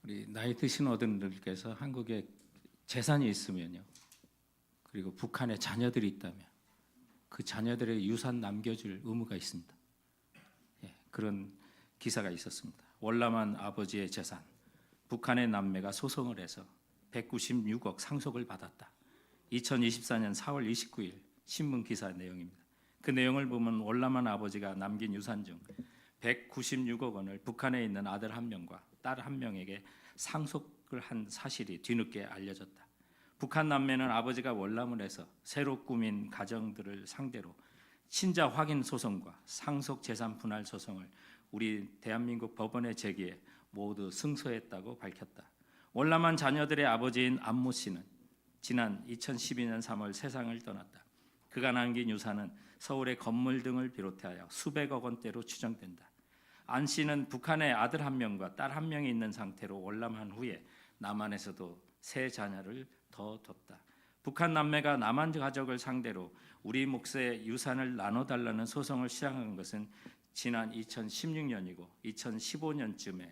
우리 나이 드신 어른들께서 한국에 재산이 있으면요, 그리고 북한에 자녀들이 있다면 그 자녀들의 유산 남겨줄 의무가 있습니다. 그런 기사가 있었습니다. 월남한 아버지의 재산, 북한의 남매가 소송을 해서 196억 상속을 받았다. 2024년 4월 29일 신문 기사 내용입니다. 그 내용을 보면 월남한 아버지가 남긴 유산 중 196억 원을 북한에 있는 아들 한 명과 딸 한 명에게 상속을 한 사실이 뒤늦게 알려졌다. 북한 남매는 아버지가 월남을 해서 새로 꾸민 가정들을 상대로 친자 확인 소송과 상속 재산 분할 소송을 우리 대한민국 법원에 제기해 모두 승소했다고 밝혔다. 월남한 자녀들의 아버지인 안모 씨는 지난 2012년 3월 세상을 떠났다. 그가 남긴 유산은 서울의 건물 등을 비롯하여 수백억 원대로 추정된다. 안 씨는 북한에 아들 한 명과 딸 한 명이 있는 상태로 월남한 후에 남한에서도 세 자녀를 더 뒀다. 북한 남매가 남한 가족을 상대로 우리 몫의 유산을 나눠달라는 소송을 시작한 것은 지난 2016년이고 2015년쯤에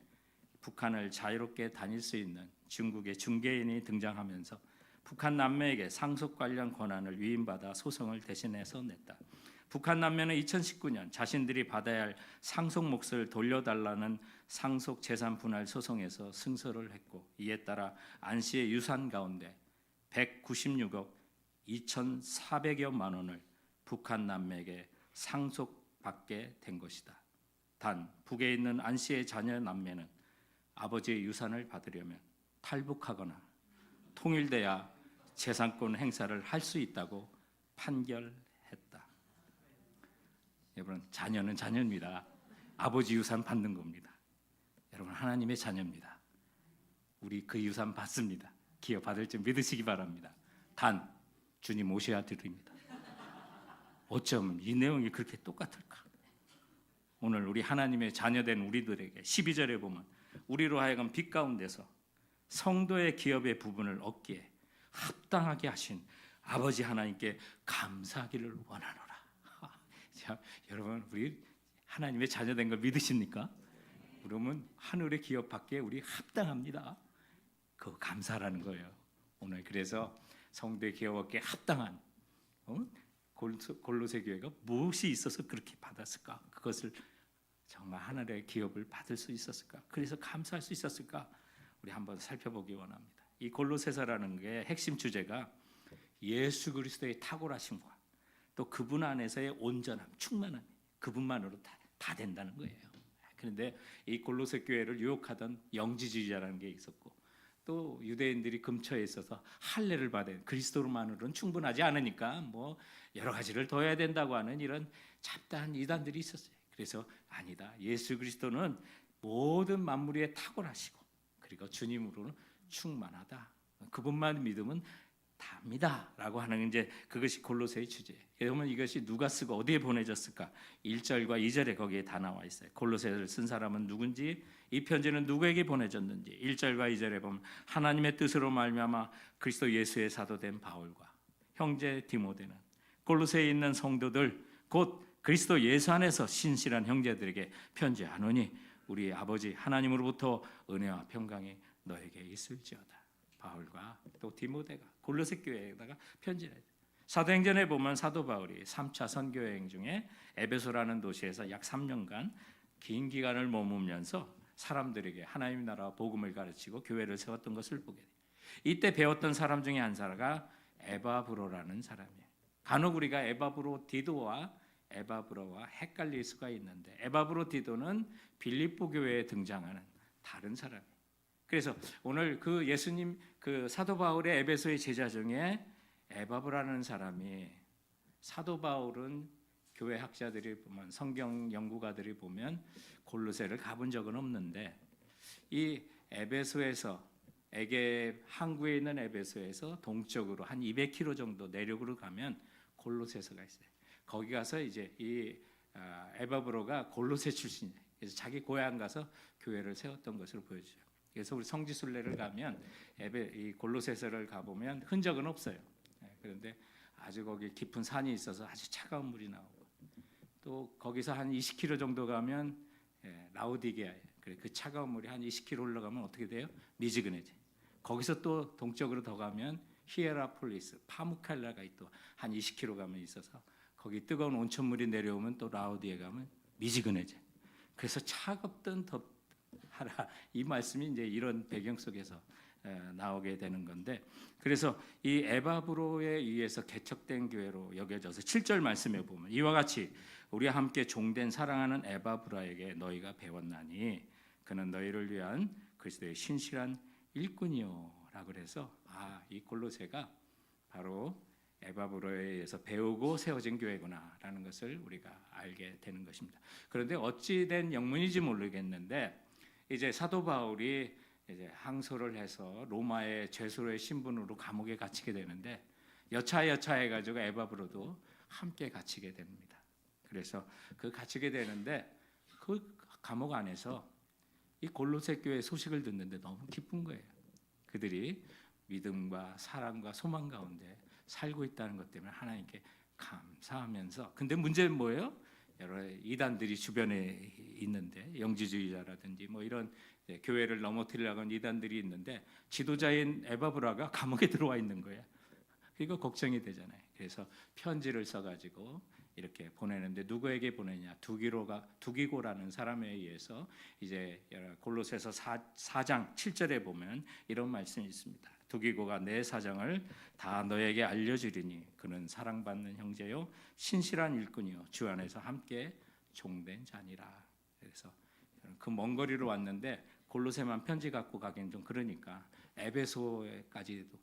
북한을 자유롭게 다닐 수 있는 중국의 중개인이 등장하면서 북한 남매에게 상속 관련 권한을 위임받아 소송을 대신해서 냈다. 북한 남매는 2019년 자신들이 받아야 할 상속 몫을 돌려달라는 상속 재산 분할 소송에서 승소를 했고, 이에 따라 안 씨의 유산 가운데 196억 2,400여만 원을 북한 남매에게 상속받게 된 것이다. 단 북에 있는 안 씨의 자녀 남매는 아버지의 유산을 받으려면 탈북하거나 통일돼야 재산권 행사를 할 수 있다고 판결했다. 여러분, 자녀는 자녀입니다. 아버지 유산 받는 겁니다. 여러분, 하나님의 자녀입니다. 우리 그 유산 받습니다. 기여 받을 줄 믿으시기 바랍니다. 단 주님 오셔야 드립니다. 어쩜 이 내용이 그렇게 똑같을까? 오늘 우리 하나님의 자녀된 우리들에게 12절에 보면 우리로 하여금 빛 가운데서 성도의 기업의 부분을 얻기에 합당하게 하신 아버지 하나님께 감사하기를 원하노라. 자, 여러분, 우리 하나님의 자녀된 걸 믿으십니까? 그러면 하늘의 기업 받기에 우리 합당합니다. 그 감사라는 거예요. 오늘 그래서 성도의 기업 얻기에 합당한 골로새 교회가 무엇이 있어서 그렇게 받았을까? 그것을 정말 하늘의 기업을 받을 수 있었을까? 그래서 감사할 수 있었을까? 우리 한번 살펴보기 원합니다. 이 골로새서라는 게 핵심 주제가 예수 그리스도의 탁월하심과 또 그분 안에서의 온전함, 충만함, 그분만으로 다 된다는 거예요. 그런데 이 골로새 교회를 유혹하던 영지주의자라는 게 있었고, 또 유대인들이 금처에 있어서 할례를 받은 그리스도로만으로는 충분하지 않으니까 뭐 여러 가지를 더 해야 된다고 하는 이런 잡다한 이단들이 있었어요. 그래서 아니다, 예수 그리스도는 모든 만물 위에 탁월하시고 그리고 주님으로는 충만하다, 그분만 믿으면 답니다라고 하는 이제 그것이 골로새의 주제예요. 그러면 이것이 누가 쓰고 어디에 보내졌을까? 1절과 2절에 거기에 다 나와 있어요. 골로새를 쓴 사람은 누군지, 이 편지는 누구에게 보내졌는지. 1절과 2절에 보면 하나님의 뜻으로 말미암아 그리스도 예수의 사도된 바울과 형제 디모데는 골로새에 있는 성도들 곧 그리스도 예수 안에서 신실한 형제들에게 편지하노니 우리 아버지 하나님으로부터 은혜와 평강이 너에게 있을지어다. 바울과 또 디모데가 골로새 교회에다가 편지를 해요. 사도행전에 보면 사도 바울이 3차 선교 여행 중에 에베소라는 도시에서 약 3년간 긴 기간을 머무면서 사람들에게 하나님의 나라와 복음을 가르치고 교회를 세웠던 것을 보게 돼요. 이때 배웠던 사람 중에 한 사람가 에바브로라는 사람이에요. 간혹 우리가 에바브로 디도와 에바브로와 헷갈릴 수가 있는데, 에바브로 디도는 빌립보 교회에 등장하는 다른 사람이에요. 그래서 오늘 그 예수님 그 사도 바울의 에베소의 제자 중에 에바브라는 사람이, 사도 바울은 교회 학자들이 보면, 성경 연구가들이 보면 골로새를 가본 적은 없는데, 이 에베소에서 에게 항구에 있는 에베소에서 동쪽으로 한 200km 정도 내륙으로 가면 골로새서가 있어요. 거기 가서 이제 이 에바브로가 골로새 출신이에요. 그래서 자기 고향 가서 교회를 세웠던 것으로 보여져요. 그래서 우리 성지순례를 가면 이 골로새서를 가보면 흔적은 없어요. 그런데 아주 거기 깊은 산이 있어서 아주 차가운 물이 나오고, 또 거기서 한 20km 정도 가면 라우디게아, 그래 그 차가운 물이 한 20km 올라가면 어떻게 돼요? 미지근해져. 거기서 또 동쪽으로 더 가면 히에라폴리스, 파무칼라가 또 한 20km 가면 있어서 거기 뜨거운 온천물이 내려오면 또 라우디에 가면 미지근해져. 그래서 차갑든 덥하라 이 말씀이 이제 이런 배경 속에서 나오게 되는 건데, 그래서 이 에바브로에 의해서 개척된 교회로 여겨져서 7절 말씀에 보면 이와 같이 우리와 함께 종된 사랑하는 에바브라에게 너희가 배웠나니 그는 너희를 위한 그리스도의 신실한 일꾼이요라고 그래서 이 골로새가 바로 에바브로에 의해서 배우고 세워진 교회구나라는 것을 우리가 알게 되는 것입니다. 그런데 어찌된 영문인지 모르겠는데 이제 사도 바울이 이제 항소를 해서 로마의 죄수로의 신분으로 감옥에 갇히게 되는데 여차여차 해가지고 에바브로도 함께 갇히게 됩니다. 그래서 그 갇히게 되는데 그 감옥 안에서 이 골로새 교회 소식을 듣는데 너무 기쁜 거예요. 그들이 믿음과 사랑과 소망 가운데 살고 있다는 것 때문에 하나님께 감사하면서, 근데 문제는 뭐예요? 여러 이단들이 주변에 있는데 영지주의자라든지 뭐 이런 교회를 넘어뜨리려고 하는 이단들이 있는데 지도자인 에바브라가 감옥에 들어와 있는 거예요. 이거 걱정이 되잖아요. 그래서 편지를 써가지고 이렇게 보내는데 누구에게 보내냐? 두기고라는 사람에 의해서 이제 골로새서 4장 7절에 보면 이런 말씀이 있습니다. 두기고가 내 사정을 다 너에게 알려주리니 그는 사랑받는 형제요 신실한 일꾼이요 주 안에서 함께 종된 자니라. 그래서 그 먼 거리로 왔는데 골로새만 편지 갖고 가기는 좀 그러니까 에베소에까지도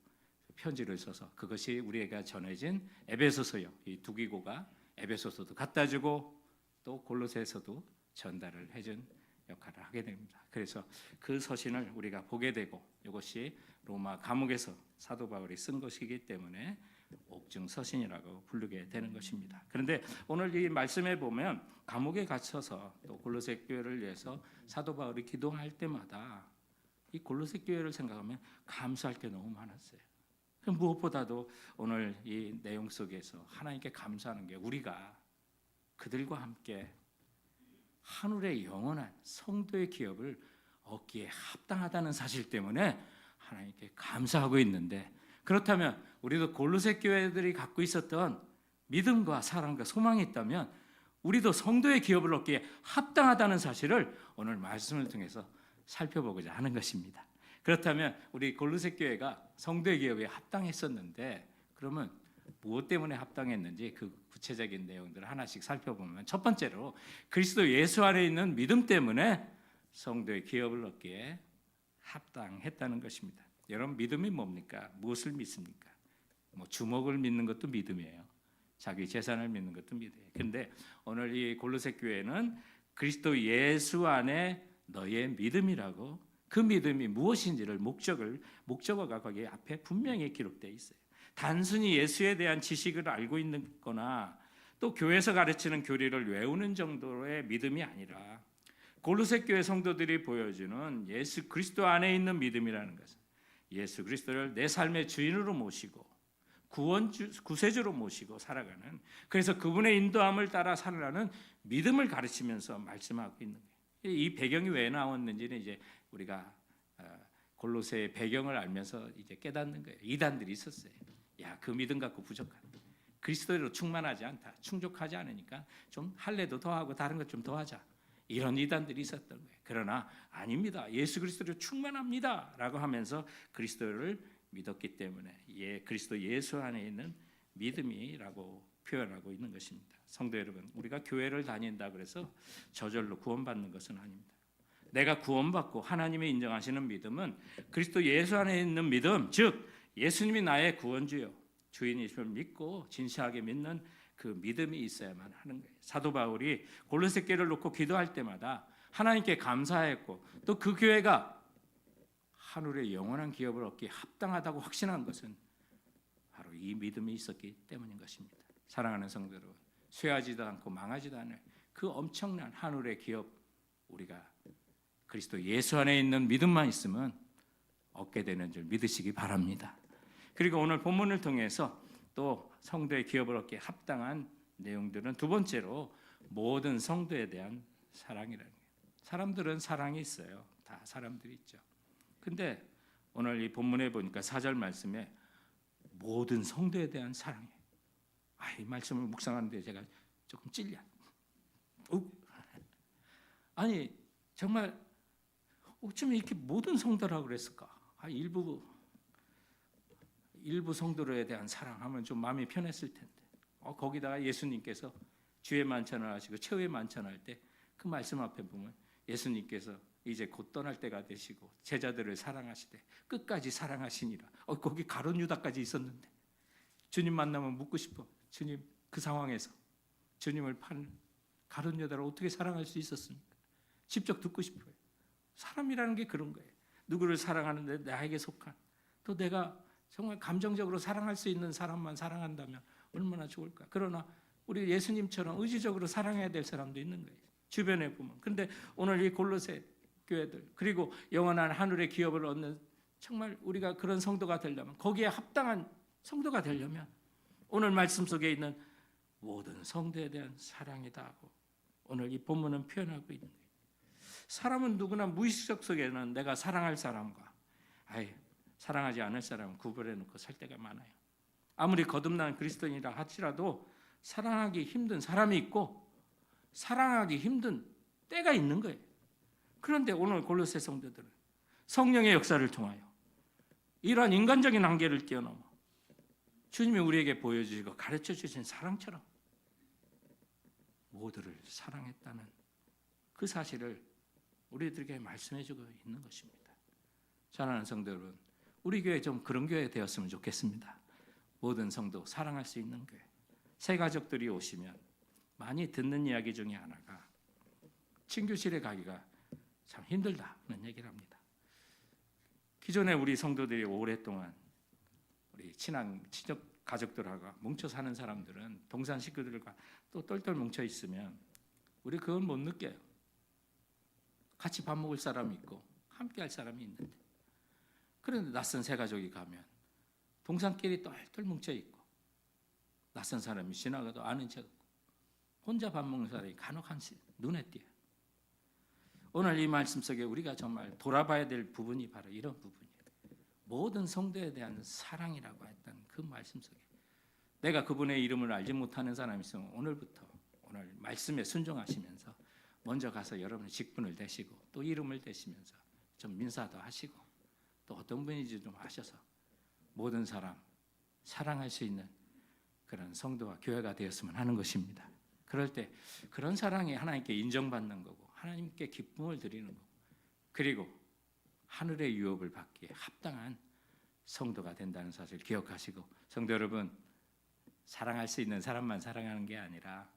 편지를 써서 그것이 우리에게 전해진 에베소서요. 이 두기고가 에베소서도 갖다 주고 또 골로새서도 전달을 해준 역할을 하게 됩니다. 그래서 그 서신을 우리가 보게 되고 이것이 로마 감옥에서 사도 바울이 쓴 것이기 때문에 옥중 서신이라고 부르게 되는 것입니다. 그런데 오늘 이 말씀에 보면 감옥에 갇혀서 또 골로새 교회를 위해서 사도 바울이 기도할 때마다 이 골로새 교회를 생각하면 감사할 게 너무 많았어요. 무엇보다도 오늘 이 내용 속에서 하나님께 감사하는 게 우리가 그들과 함께 하늘의 영원한 성도의 기업을 얻기에 합당하다는 사실 때문에 하나님께 감사하고 있는데, 그렇다면 우리도 골로새 교회들이 갖고 있었던 믿음과 사랑과 소망이 있다면 우리도 성도의 기업을 얻기에 합당하다는 사실을 오늘 말씀을 통해서 살펴보고자 하는 것입니다. 그렇다면 우리 골로새 교회가 성도의 기업에 합당했었는데 그러면 무엇 때문에 합당했는지 그 구체적인 내용들을 하나씩 살펴보면 첫 번째로 그리스도 예수 안에 있는 믿음 때문에 성도의 기업을 얻기에 합당했다는 것입니다. 여러분 믿음이 뭡니까? 무엇을 믿습니까? 뭐 주먹을 믿는 것도 믿음이에요. 자기 재산을 믿는 것도 믿음이에요. 근데 오늘 이 골로새 교회는 그리스도 예수 안에 너의 믿음이라고, 그 믿음이 무엇인지를 목적어가 거기 앞에 분명히 기록되어 있어요. 단순히 예수에 대한 지식을 알고 있는 거나 또 교회에서 가르치는 교리를 외우는 정도의 믿음이 아니라 골로새 교회 성도들이 보여주는 예수 그리스도 안에 있는 믿음이라는 것은 예수 그리스도를 내 삶의 주인으로 모시고 구세주로 모시고 살아가는, 그래서 그분의 인도함을 따라 살아가는 믿음을 가르치면서 말씀하고 있는 거예요. 이 배경이 왜 나왔는지는 이제 우리가 골로새의 배경을 알면서 이제 깨닫는 거예요. 이단들이 있었어요. 야, 그 믿음 갖고 부족하다. 그리스도로 충만하지 않다. 충족하지 않으니까 좀 할례도 더하고 다른 것 좀 더하자. 이런 이단들이 있었던 거예요. 그러나 아닙니다. 예수 그리스도로 충만합니다라고 하면서 그리스도를 믿었기 때문에 그리스도 예수 안에 있는 믿음이라고 표현하고 있는 것입니다. 성도 여러분, 우리가 교회를 다닌다 그래서 저절로 구원받는 것은 아닙니다. 내가 구원받고 하나님이 인정하시는 믿음은 그리스도 예수 안에 있는 믿음, 즉 예수님이 나의 구원주요 주인이심을 믿고 진실하게 믿는 그 믿음이 있어야만 하는 거예요. 사도 바울이 골로새 교회를 놓고 기도할 때마다 하나님께 감사했고 또 그 교회가 하늘의 영원한 기업을 얻기에 합당하다고 확신한 것은 바로 이 믿음이 있었기 때문인 것입니다. 사랑하는 성도 여러분, 쇠하지도 않고 망하지도 않을 그 엄청난 하늘의 기업, 우리가 그리스도 예수 안에 있는 믿음만 있으면 얻게 되는 줄 믿으시기 바랍니다. 그리고 오늘 본문을 통해서 또 성도의 기업을 얻기에 합당한 내용들은 두 번째로 모든 성도에 대한 사랑이라는 거예요. 사람들은 사랑이 있어요. 다 사람들이 있죠. 근데 오늘 이 본문에 보니까 4절 말씀에 모든 성도에 대한 사랑이. 이 말씀을 묵상하는데 제가 조금 찔려. 아니 정말 어쩌면 이렇게 모든 성도라고 그랬을까? 일부 성도에 대한 사랑하면 좀 마음이 편했을 텐데. 거기다가 예수님께서 주의 만찬을 하시고 최후의 만찬을 할 때 그 말씀 앞에 보면 예수님께서 이제 곧 떠날 때가 되시고 제자들을 사랑하시되 끝까지 사랑하시니라. 거기 가룟 유다까지 있었는데 주님 만나면 묻고 싶어. 주님 그 상황에서 주님을 파는 가룟 유다를 어떻게 사랑할 수 있었습니까? 직접 듣고 싶어요. 사람이라는 게 그런 거예요. 누구를 사랑하는데 나에게 속한, 또 내가 정말 감정적으로 사랑할 수 있는 사람만 사랑한다면 얼마나 좋을까. 그러나 우리 예수님처럼 의지적으로 사랑해야 될 사람도 있는 거예요. 주변에 보면. 근데 오늘 이 골로새 교회들, 그리고 영원한 하늘의 기업을 얻는 정말 우리가 그런 성도가 되려면, 거기에 합당한 성도가 되려면 오늘 말씀 속에 있는 모든 성도에 대한 사랑이다 하고 오늘 이 본문은 표현하고 있는 거예요. 사람은 누구나 무의식 속에는 내가 사랑할 사람과 사랑하지 않을 사람을 구별해 놓고 살 때가 많아요. 아무리 거듭난 그리스도인이라 할지라도 사랑하기 힘든 사람이 있고 사랑하기 힘든 때가 있는 거예요. 그런데 오늘 골로새 성도들은 성령의 역사를 통하여 이러한 인간적인 한계를 뛰어넘어 주님이 우리에게 보여주시고 가르쳐 주신 사랑처럼 모두를 사랑했다는 그 사실을 우리들에게 말씀해 주고 있는 것입니다. 사랑하는 성도 여러분, 우리 교회 좀 그런 교회 되었으면 좋겠습니다. 모든 성도 사랑할 수 있는 교회. 새 가족들이 오시면 많이 듣는 이야기 중에 하나가 친교실에 가기가 참 힘들다는 얘기를 합니다. 기존에 우리 성도들이 오랫동안 우리 친한 친척 가족들하고 뭉쳐 사는 사람들은 동산 식구들과 또 똘똘 뭉쳐 있으면 우리 그건 못 느껴요. 같이 밥 먹을 사람이 있고 함께 할 사람이 있는데, 그런데 낯선 새 가족이 가면 동산끼리 똘똘 뭉쳐 있고 낯선 사람이 지나가도 아는 척 없고 혼자 밥 먹는 사람이 간혹 한씩 눈에 띄어요. 오늘 이 말씀 속에 우리가 정말 돌아봐야 될 부분이 바로 이런 부분이에요. 모든 성도에 대한 사랑이라고 했던 그 말씀 속에 내가 그분의 이름을 알지 못하는 사람이 있으면 오늘부터 오늘 말씀에 순종하시면서 먼저 가서 여러분의 직분을 대시고 또 이름을 대시면서 좀 민사도 하시고 또 어떤 분인지 좀 아셔서 모든 사람 사랑할 수 있는 그런 성도와 교회가 되었으면 하는 것입니다. 그럴 때 그런 사랑이 하나님께 인정받는 거고 하나님께 기쁨을 드리는 거고, 그리고 하늘의 유업을 받기에 합당한 성도가 된다는 사실 기억하시고, 성도 여러분, 사랑할 수 있는 사람만 사랑하는 게 아니라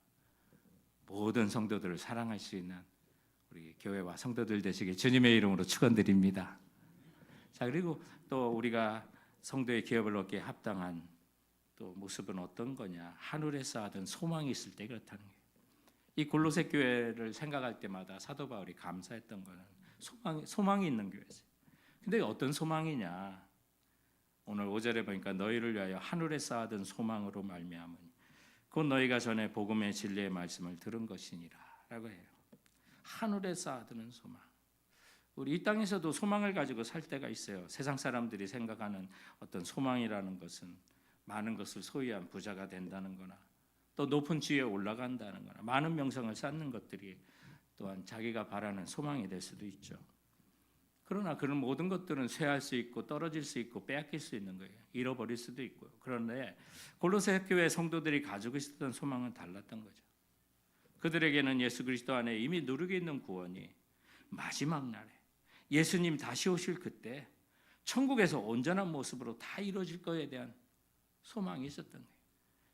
모든 성도들을 사랑할 수 있는 우리 교회와 성도들 되시길 주님의 이름으로 축원드립니다. 자, 그리고 또 우리가 성도의 기업을 얻기에 합당한 또 모습은 어떤 거냐? 하늘에 쌓아둔 소망이 있을 때 그렇다는 거예요. 이 골로새 교회를 생각할 때마다 사도 바울이 감사했던 거는 소망이 있는 교회였어요. 근데 어떤 소망이냐? 오늘 5절에 보니까 너희를 위하여 하늘에 쌓아둔 소망으로 말미암으니 곧 너희가 전에 복음의 진리의 말씀을 들은 것이니라 라고 해요. 하늘에 쌓아두는 소망. 우리 이 땅에서도 소망을 가지고 살 때가 있어요. 세상 사람들이 생각하는 어떤 소망이라는 것은 많은 것을 소유한 부자가 된다는 거나 또 높은 지위에 올라간다는 거나 많은 명성을 쌓는 것들이 또한 자기가 바라는 소망이 될 수도 있죠. 그러나 그런 모든 것들은 쇠할 수 있고 떨어질 수 있고 빼앗길 수 있는 거예요. 잃어버릴 수도 있고요. 그런데 골로새 교회 성도들이 가지고 있었던 소망은 달랐던 거죠. 그들에게는 예수 그리스도 안에 이미 누르고 있는 구원이 마지막 날에 예수님 다시 오실 그때 천국에서 온전한 모습으로 다 이루어질 것에 대한 소망이 있었던 거예요.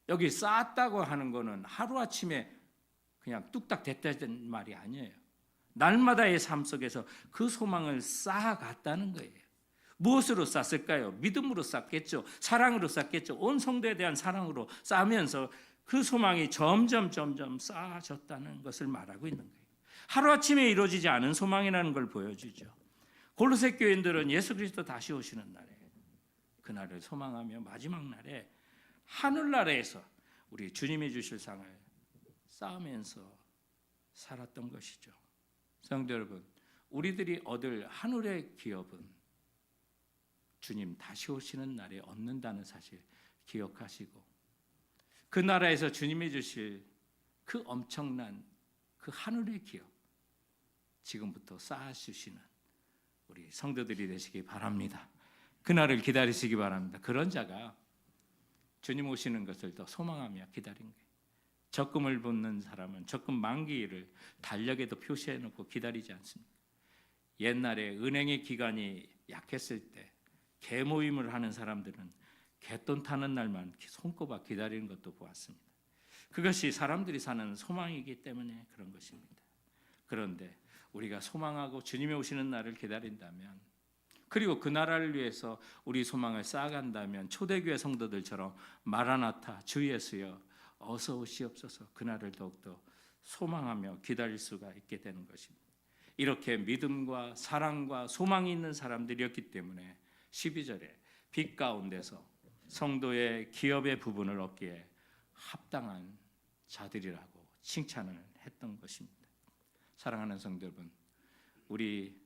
여기 쌓았다고 하는 거는 하루아침에 그냥 뚝딱 됐다는 말이 아니에요. 날마다의 삶 속에서 그 소망을 쌓아갔다는 거예요. 무엇으로 쌓았을까요? 믿음으로 쌓겠죠. 사랑으로 쌓겠죠. 온 성도에 대한 사랑으로 쌓으면서 그 소망이 점점 쌓아졌다는 것을 말하고 있는 거예요. 하루아침에 이루어지지 않은 소망이라는 걸 보여주죠. 골로새 교인들은 예수 그리스도 다시 오시는 날에 그날을 소망하며 마지막 날에 하늘나라에서 우리 주님이 주실 상을 쌓으면서 살았던 것이죠. 성도 여러분, 우리들이 얻을 하늘의 기업은 주님 다시 오시는 날에 얻는다는 사실 기억하시고, 그 나라에서 주님이 주실 그 엄청난 그 하늘의 기업 지금부터 쌓아주시는 우리 성도들이 되시기 바랍니다. 그날을 기다리시기 바랍니다. 그런 자가 주님 오시는 것을 더 소망하며 기다린 거예요. 적금을 붓는 사람은 적금 만기일을 달력에도 표시해 놓고 기다리지 않습니다. 옛날에 은행의 기간이 약했을 때 개모임을 하는 사람들은 개돈 타는 날만 손꼽아 기다리는 것도 보았습니다. 그것이 사람들이 사는 소망이기 때문에 그런 것입니다. 그런데 우리가 소망하고 주님이 오시는 날을 기다린다면, 그리고 그 나라를 위해서 우리 소망을 쌓아간다면 초대교회 성도들처럼 마라나타 주 예수여 어서 오시옵소서 그날을 더욱더 소망하며 기다릴 수가 있게 되는 것입니다. 이렇게 믿음과 사랑과 소망이 있는 사람들이었기 때문에 12절에 빛 가운데서 성도의 기업의 부분을 얻기에 합당한 자들이라고 칭찬을 했던 것입니다. 사랑하는 성도 여러분, 우리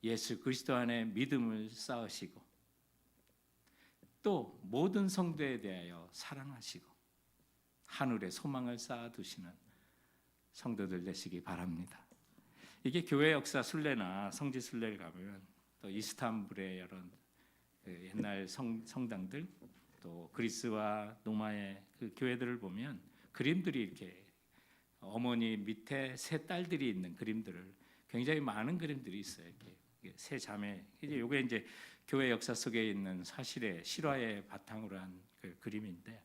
예수 그리스도 안에 믿음을 쌓으시고 또 모든 성도에 대하여 사랑하시고 하늘에 소망을 쌓아두시는 성도들 되시기 바랍니다. 이게 교회 역사 순례나 성지 순례를 가면 또 이스탄불의 여러 옛날 성당들, 또 그리스와 로마의 그 교회들을 보면 그림들이 이렇게 어머니 밑에 세 딸들이 있는 그림들을, 굉장히 많은 그림들이 있어요. 이렇게 세 자매. 이게 이제 교회 역사 속에 있는 사실의 실화의 바탕으로 한 그 그림인데,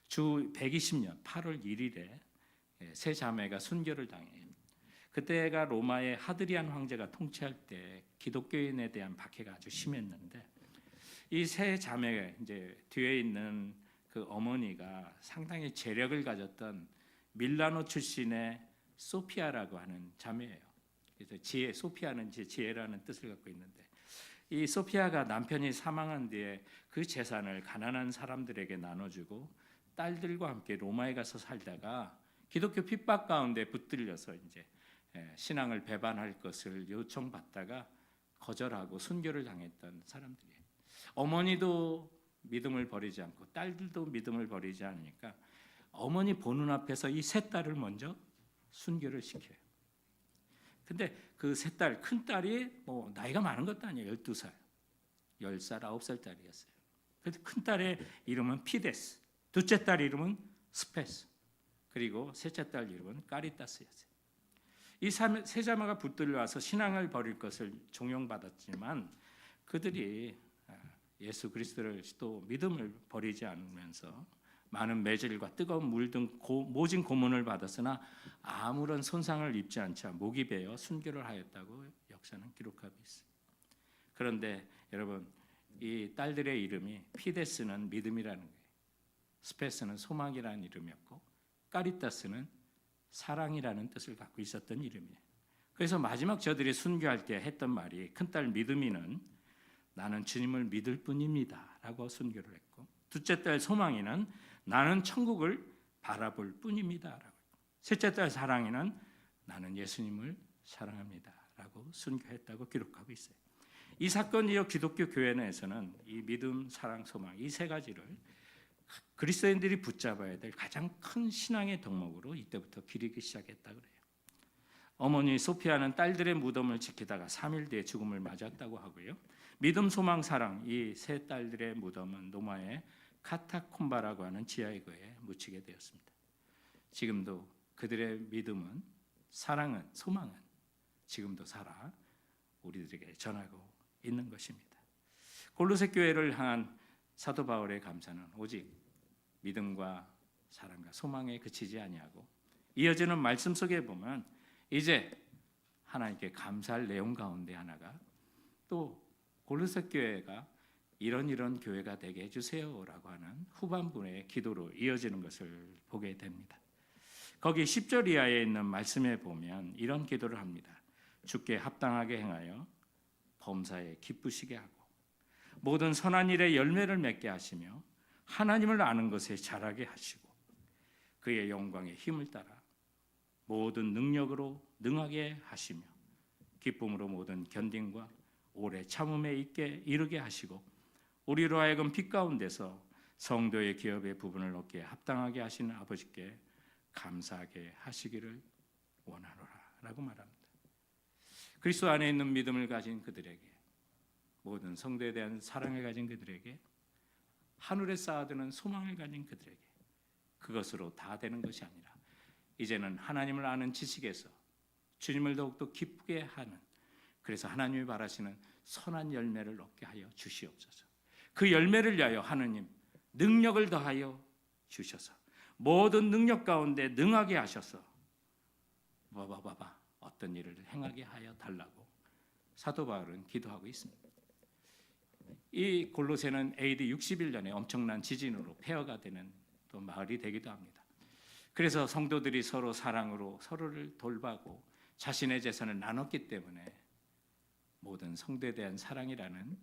주 120년 8월 1일에 세 자매가 순교를 당해요. 그때가 로마의 하드리안 황제가 통치할 때 기독교인에 대한 박해가 아주 심했는데, 이 세 자매가 이제 뒤에 있는 그 어머니가 상당히 재력을 가졌던 밀라노 출신의 소피아라고 하는 자매예요. 그래서 지혜, 소피아는 지혜라는 뜻을 갖고 있는데, 이 소피아가 남편이 사망한 뒤에 그 재산을 가난한 사람들에게 나눠주고 딸들과 함께 로마에 가서 살다가 기독교 핍박 가운데 붙들려서 이제 신앙을 배반할 것을 요청받다가 거절하고 순교를 당했던 사람들이에요. 어머니도 믿음을 버리지 않고 딸들도 믿음을 버리지 않으니까 어머니 보는 앞에서 이 세 딸을 먼저 순교를 시켜요. 근데 그 세 딸, 큰 딸이 뭐 나이가 많은 것도 아니에요. 12살, 10살, 9살 딸이었어요. 그래서 큰 딸의 이름은 피데스, 둘째 딸 이름은 스페스, 그리고 셋째 딸 이름은 까리타스였어요. 이 세 자매가 붙들려와서 신앙을 버릴 것을 종용받았지만 그들이 예수 그리스도를 또 믿음을 버리지 않으면서 많은 매질과 뜨거운 물 등 모진 고문을 받았으나 아무런 손상을 입지 않자 목이 베어 순교를 하였다고 역사는 기록하고 있습니다. 그런데 여러분, 이 딸들의 이름이 피데스는 믿음이라는 거예요. 스페스는 소망이라는 이름이었고 까리타스는 사랑이라는 뜻을 갖고 있었던 이름이에요. 그래서 마지막 저들이 순교할 때 했던 말이, 큰딸 믿음이는 나는 주님을 믿을 뿐입니다 라고 순교를 했고, 둘째 딸 소망이는 나는 천국을 바라볼 뿐입니다 라고, 셋째 딸 사랑이는 나는 예수님을 사랑합니다 라고 순교했다고 기록하고 있어요. 이 사건이 기독교 교회 내에서는 이 믿음, 사랑, 소망 이 세 가지를 그리스도인들이 붙잡아야 될 가장 큰 신앙의 덕목으로 이때부터 기리기 시작했다 그래요. 어머니 소피아는 딸들의 무덤을 지키다가 3일 뒤에 죽음을 맞았다고 하고요. 믿음, 소망, 사랑 이 세 딸들의 무덤은 로마의 카타콤바라고 하는 지하의 거에 묻히게 되었습니다. 지금도 그들의 믿음은, 사랑은, 소망은 지금도 살아 우리들에게 전하고 있는 것입니다. 골로새 교회를 향한 사도 바울의 감사는 오직 믿음과 사랑과 소망에 그치지 아니하고, 이어지는 말씀 속에 보면 이제 하나님께 감사할 내용 가운데 하나가 또 골로새 교회가 이런 교회가 되게 해주세요라고 하는 후반부의 기도로 이어지는 것을 보게 됩니다. 거기 10절 이하에 있는 말씀에 보면 이런 기도를 합니다. 주께 합당하게 행하여 범사에 기쁘시게 하고 모든 선한 일에 열매를 맺게 하시며 하나님을 아는 것에 자라게 하시고 그의 영광의 힘을 따라 모든 능력으로 능하게 하시며 기쁨으로 모든 견딘과 오래 참음에 이르게 하시고 우리로 하여금 빛 가운데서 성도의 기업의 부분을 얻기에 합당하게 하시는 아버지께 감사하게 하시기를 원하노라 라고 말합니다. 그리스도 안에 있는 믿음을 가진 그들에게, 모든 성도에 대한 사랑을 가진 그들에게, 하늘에 쌓아두는 소망을 가진 그들에게 그것으로 다 되는 것이 아니라 이제는 하나님을 아는 지식에서 주님을 더욱더 기쁘게 하는, 그래서 하나님이 바라시는 선한 열매를 얻게 하여 주시옵소서. 그 열매를 위하여 하느님 능력을 더하여 주셔서 모든 능력 가운데 능하게 하셔서 어떤 일을 행하게 하여 달라고 사도 바울은 기도하고 있습니다. 이 골로새는 AD 61년에 엄청난 지진으로 폐허가 되는 또 마을이 되기도 합니다. 그래서 성도들이 서로 사랑으로 서로를 돌보고 자신의 재산을 나눴기 때문에 모든 성도에 대한 사랑이라는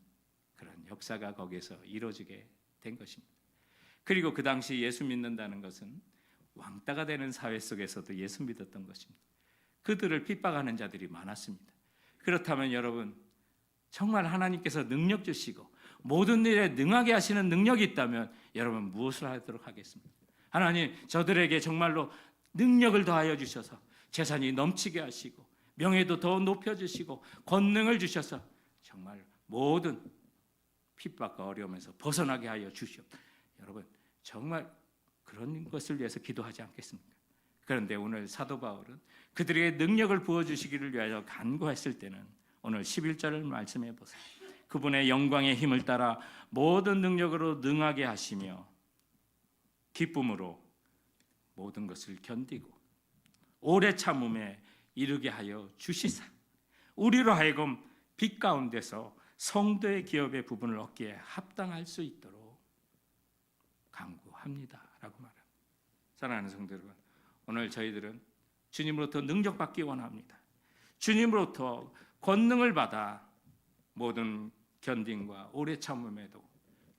그런 역사가 거기에서 이루어지게 된 것입니다. 그리고 그 당시 예수 믿는다는 것은 왕따가 되는 사회 속에서도 예수 믿었던 것입니다. 그들을 핍박하는 자들이 많았습니다. 그렇다면 여러분, 정말 하나님께서 능력 주시고 모든 일에 능하게 하시는 능력이 있다면 여러분 무엇을 하도록 하겠습니까? 하나님, 저들에게 정말로 능력을 더하여 주셔서 재산이 넘치게 하시고 명예도 더 높여주시고 권능을 주셔서 정말 모든 핍박과 어려움에서 벗어나게 하여 주시옵소서. 여러분, 정말 그런 것을 위해서 기도하지 않겠습니까? 그런데 오늘 사도 바울은 그들에게 능력을 부어주시기를 위하여 간구했을 때는 오늘 11절을 말씀해 보세요. 그분의 영광의 힘을 따라 모든 능력으로 능하게 하시며 기쁨으로 모든 것을 견디고 오래 참음에 이르게 하여 주시사 우리로 하여금 빛 가운데서 성도의 기업의 부분을 얻기에 합당할 수 있도록 간구합니다 라고 말합니다. 사랑하는 성도 여러분, 오늘 저희들은 주님으로부터 능력받기 원합니다. 주님으로부터 권능을 받아 모든 견딘과 오래 참음에도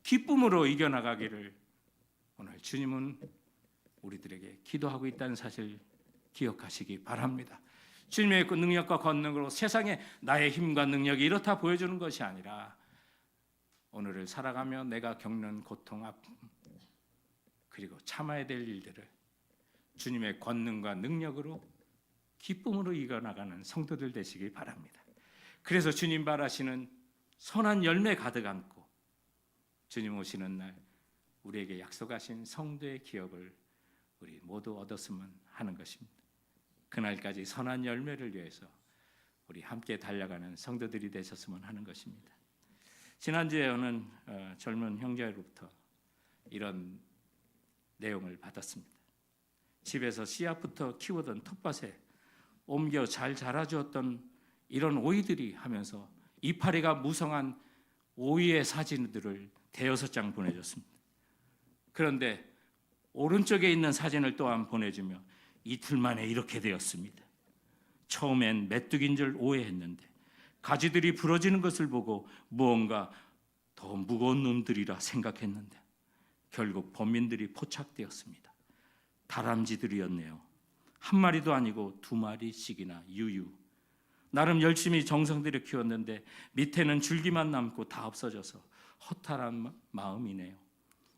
기쁨으로 이겨나가기를 오늘 주님은 우리들에게 기도하고 있다는 사실 기억하시기 바랍니다. 주님의 그 능력과 권능으로 세상에 나의 힘과 능력이 이렇다 보여주는 것이 아니라 오늘을 살아가며 내가 겪는 고통, 아픔, 그리고 참아야 될 일들을 주님의 권능과 능력으로 기쁨으로 이겨나가는 성도들 되시기 바랍니다. 그래서 주님 바라시는 선한 열매 가득 안고 주님 오시는 날 우리에게 약속하신 성도의 기업을 우리 모두 얻었으면 하는 것입니다. 그날까지 선한 열매를 위해서 우리 함께 달려가는 성도들이 되셨으면 하는 것입니다. 지난주에 어느 젊은 형제로부터 이런 내용을 받았습니다. 집에서 씨앗부터 키우던 텃밭에 옮겨 잘 자라주었던 이런 오이들이 하면서 이파리가 무성한 오이의 사진들을 대여섯 장 보내줬습니다. 그런데 오른쪽에 있는 사진을 또한 보내주며 이틀 만에 이렇게 되었습니다. 처음엔 메뚜기인 줄 오해했는데 가지들이 부러지는 것을 보고 무언가 더 무거운 놈들이라 생각했는데 결국 범인들이 포착되었습니다. 다람쥐들이었네요. 한 마리도 아니고 두 마리씩이나 유유. 나름 열심히 정성 들여 키웠는데 밑에는 줄기만 남고 다 없어져서 허탈한 마음이네요.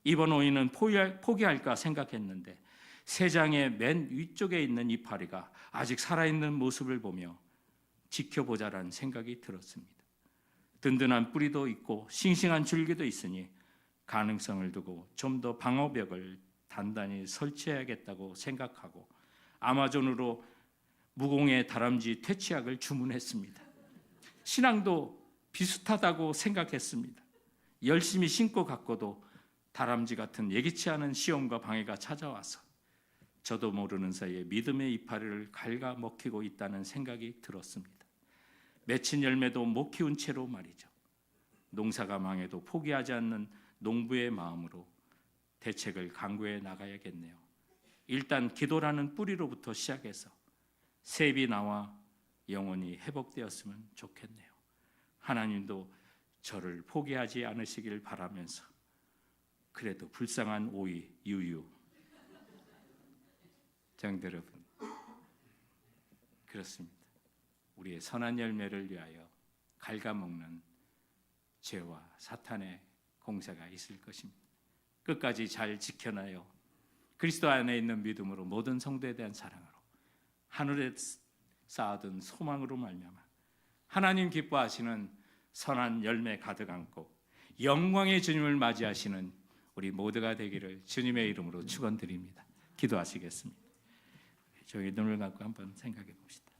이번 오이는 포기할까 생각했는데 세 장의 맨 위쪽에 있는 이파리가 아직 살아있는 모습을 보며 지켜보자라는 생각이 들었습니다. 든든한 뿌리도 있고 싱싱한 줄기도 있으니 가능성을 두고 좀 더 방어벽을 단단히 설치해야겠다고 생각하고 아마존으로 무공의 다람쥐 퇴치약을 주문했습니다. 신앙도 비슷하다고 생각했습니다. 열심히 신고 갔고도 다람쥐 같은 예기치 않은 시험과 방해가 찾아와서 저도 모르는 사이에 믿음의 이파리를 갉아먹히고 있다는 생각이 들었습니다. 맺힌 열매도 못 키운 채로 말이죠. 농사가 망해도 포기하지 않는 농부의 마음으로 대책을 강구해 나가야겠네요. 일단 기도라는 뿌리로부터 시작해서 셉이 나와 영원히 회복되었으면 좋겠네요. 하나님도 저를 포기하지 않으시길 바라면서 그래도 불쌍한 오이 유유. 장대 여러분, 그렇습니다. 우리의 선한 열매를 위하여 갉아먹는 죄와 사탄의 공세가 있을 것입니다. 끝까지 잘 지켜나요. 그리스도 안에 있는 믿음으로 모든 성도에 대한 사랑으로 하늘에 쌓아둔 소망으로 말미암아 하나님 기뻐하시는 선한 열매 가득 안고 영광의 주님을 맞이하시는 우리 모두가 되기를 주님의 이름으로 축원드립니다. 기도하시겠습니다. 저희 눈을 감고 한번 생각해 봅시다.